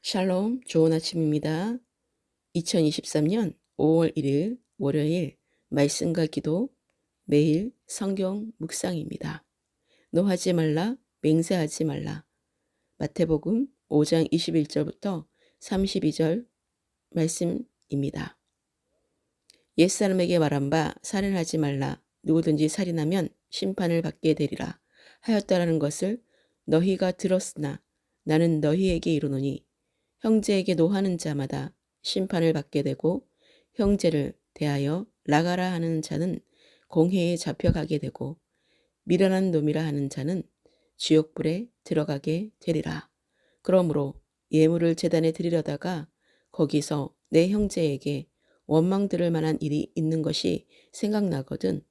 샬롬, 좋은 아침입니다. 2023년 5월 1일 월요일 말씀과 기도 매일 성경 묵상입니다. 노하지 말라, 맹세하지 말라. 마태복음 5장 21절부터 32절 말씀입니다. 옛사람에게 말한 바 살인하지 말라. 누구든지 살인하면 심판을 받게 되리라 하였다라는 것을 너희가 들었으나 나는 너희에게 이르노니 형제에게 노하는 자마다 심판을 받게 되고 형제를 대하여 나가라 하는 자는 공회에 잡혀가게 되고 미련한 놈이라 하는 자는 지옥불에 들어가게 되리라. 그러므로 예물을 제단에 드리려다가 거기서 내 형제에게 원망 들을 만한 일이 있는 것이 생각나거든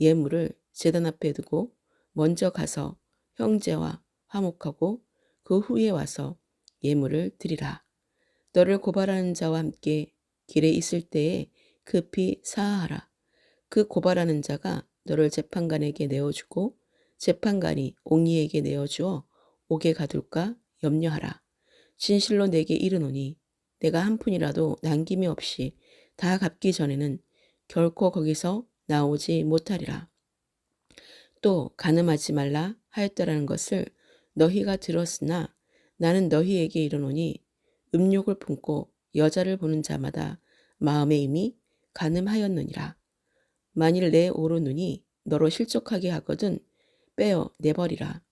예물을 제단 앞에 두고 먼저 가서 형제와 화목하고 그 후에 와서 예물을 드리라. 너를 고발하는 자와 함께 길에 있을 때에 급히 사하하라. 그 고발하는 자가 너를 재판관에게 내어주고 재판관이 옹리에게 내어주어 옥에 가둘까 염려하라. 진실로 내게 이르노니 내가 한 푼이라도 남김이 없이 다 갚기 전에는 결코 거기서 나오지 못하리라. 또 간음하지 말라 하였다라는 것을 너희가 들었으나 나는 너희에게 이르노니 음욕을 품고 여자를 보는 자마다 마음에 이미 간음하였느니라. 만일 내 오른눈이 너로 실족하게 하거든 빼어 내버리라.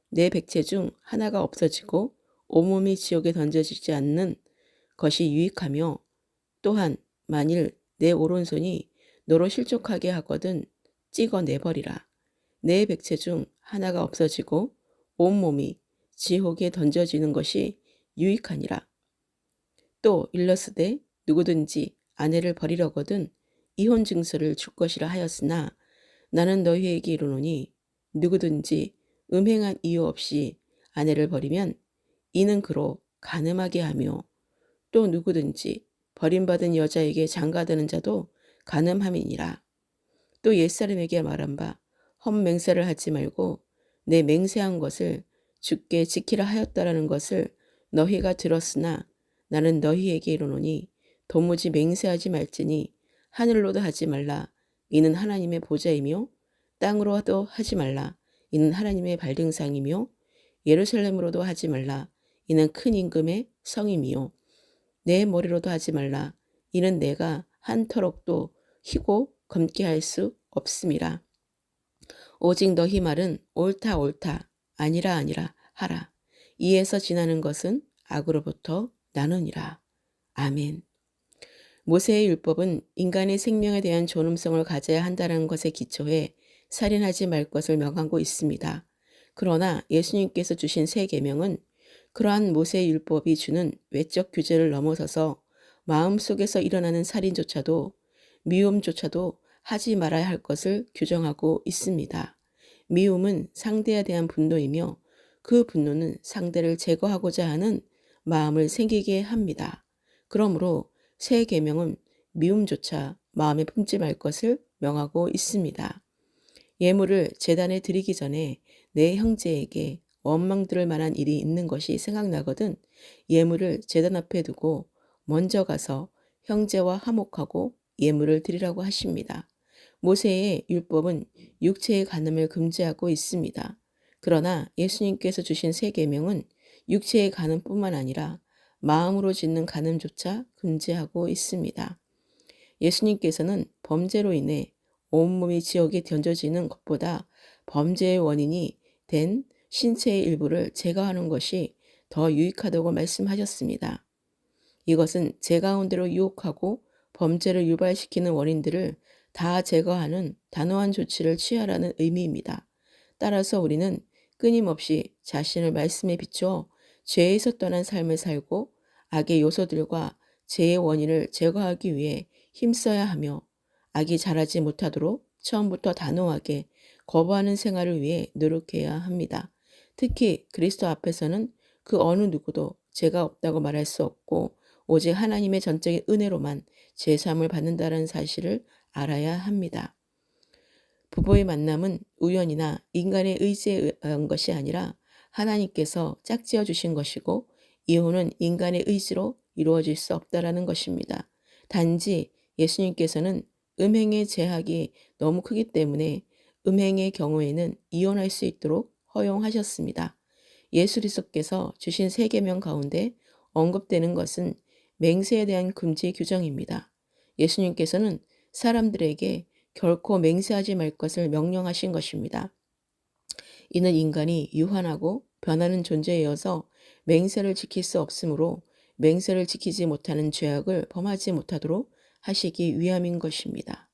내 백체 중 하나가 없어지고 온몸이 지옥에 던져지지 않는 것이 유익하며 또한 만일 내 오른손이 너로 실족하게 하거든 찍어 내버리라. 내 백체 중 하나가 없어지고 온몸이 지옥에 던져지는 것이 유익하니라. 또 일러스되 누구든지 아내를 버리려거든 이혼 증서를 줄 것이라 하였으나 나는 너희에게 이르노니 누구든지 음행한 이유 없이 아내를 버리면 이는 그로 간음하게 하며 또 누구든지 버림받은 여자에게 장가드는 자도 간음함이니라. 또 옛사람에게 말한 바 헛맹세를 하지 말고 내 맹세한 것을 주께 지키라 하였다라는 것을 너희가 들었으나 나는 너희에게 이르노니 도무지 맹세하지 말지니 하늘로도 하지 말라. 이는 하나님의 보좌이며 땅으로도 하지 말라. 이는 하나님의 발등상이며 예루살렘으로도 하지 말라. 이는 큰 임금의 성임이요. 내 머리로도 하지 말라. 이는 내가 한 터럭도 희고 검게 할 수 없음이라. 오직 너희 말은 옳다 옳다 아니라 아니라 하라. 이에서 지나는 것은 악으로부터 나느니라. 아멘. 모세의 율법은 인간의 생명에 대한 존엄성을 가져야 한다는 것에 기초해 살인하지 말 것을 명하고 있습니다. 그러나 예수님께서 주신 새 계명은 그러한 모세의 율법이 주는 외적 규제를 넘어서서 마음속에서 일어나는 살인조차도 미움조차도 하지 말아야 할 것을 규정하고 있습니다. 미움은 상대에 대한 분노이며 그 분노는 상대를 제거하고자 하는 마음을 생기게 합니다. 그러므로 새 계명은 미움조차 마음에 품지 말 것을 명하고 있습니다. 예물을 제단에 드리기 전에 내 형제에게 원망 들을 만한 일이 있는 것이 생각나거든 예물을 제단 앞에 두고 먼저 가서 형제와 화목하고 예물을 드리라고 하십니다. 모세의 율법은 육체의 간음을 금지하고 있습니다. 그러나 예수님께서 주신 새 계명은 육체의 간음뿐만 아니라 마음으로 짓는 간음조차 금지하고 있습니다. 예수님께서는 범죄로 인해 온몸이 지옥에 던져지는 것보다 범죄의 원인이 된 신체의 일부를 제거하는 것이 더 유익하다고 말씀하셨습니다. 이것은 제 가운데로 유혹하고 범죄를 유발시키는 원인들을 다 제거하는 단호한 조치를 취하라는 의미입니다. 따라서 우리는 끊임없이 자신을 말씀에 비추어 죄에서 떠난 삶을 살고 악의 요소들과 죄의 원인을 제거하기 위해 힘써야 하며 악이 자라지 못하도록 처음부터 단호하게 거부하는 생활을 위해 노력해야 합니다. 특히 그리스도 앞에서는 그 어느 누구도 죄가 없다고 말할 수 없고 오직 하나님의 전적인 은혜로만 제사함을 받는다는 사실을 알아야 합니다. 부부의 만남은 우연이나 인간의 의지에 의한 것이 아니라 하나님께서 짝지어 주신 것이고 이혼은 인간의 의지로 이루어질 수 없다라는 것입니다. 단지 예수님께서는 음행의 제약이 너무 크기 때문에 음행의 경우에는 이혼할 수 있도록 허용하셨습니다. 예수 그리스도께서 주신 세 계명 가운데 언급되는 것은 맹세에 대한 금지 규정입니다. 예수님께서는 사람들에게 결코 맹세하지 말 것을 명령하신 것입니다. 이는 인간이 유한하고 변하는 존재여서 맹세를 지킬 수 없으므로 맹세를 지키지 못하는 죄악을 범하지 못하도록 하시기 위함인 것입니다.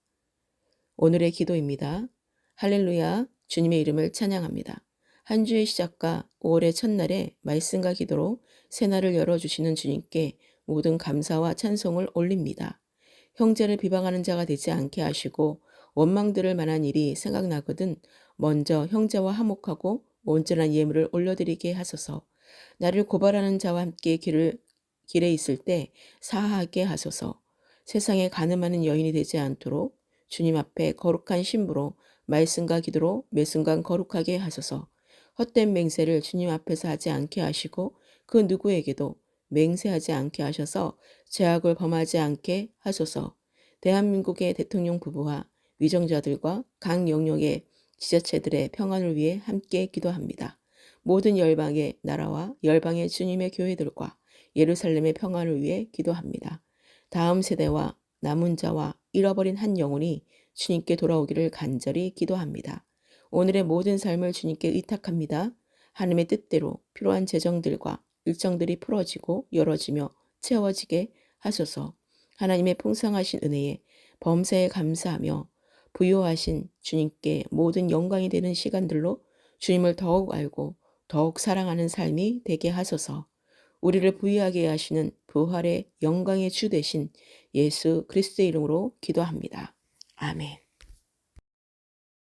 오늘의 기도입니다. 할렐루야, 주님의 이름을 찬양합니다. 한 주의 시작과 5월의 첫날에 말씀과 기도로 새날을 열어주시는 주님께 모든 감사와 찬송을 올립니다. 형제를 비방하는 자가 되지 않게 하시고 원망 들을 만한 일이 생각나거든 먼저 형제와 화목하고 온전한 예물을 올려드리게 하소서. 나를 고발하는 자와 함께 길에 있을 때 사하하게 하소서. 세상에 가늠하는 여인이 되지 않도록 주님 앞에 거룩한 신부로 말씀과 기도로 매 순간 거룩하게 하소서. 헛된 맹세를 주님 앞에서 하지 않게 하시고 그 누구에게도 맹세하지 않게 하셔서 죄악을 범하지 않게 하소서. 대한민국의 대통령 부부와 위정자들과 각 영역의 지자체들의 평안을 위해 함께 기도합니다. 모든 열방의 나라와 열방의 주님의 교회들과 예루살렘의 평안을 위해 기도합니다. 다음 세대와 남은 자와 잃어버린 한 영혼이 주님께 돌아오기를 간절히 기도합니다. 오늘의 모든 삶을 주님께 의탁합니다. 하나님의 뜻대로 필요한 재정들과 일정들이 풀어지고 열어지며 채워지게 하소서. 하나님의 풍성하신 은혜에 범사에 감사하며 부요하신 주님께 모든 영광이 되는 시간들로 주님을 더욱 알고 더욱 사랑하는 삶이 되게 하소서. 우리를 부유하게 하시는 부활의 영광의 주 되신 예수 그리스도의 이름으로 기도합니다. 아멘.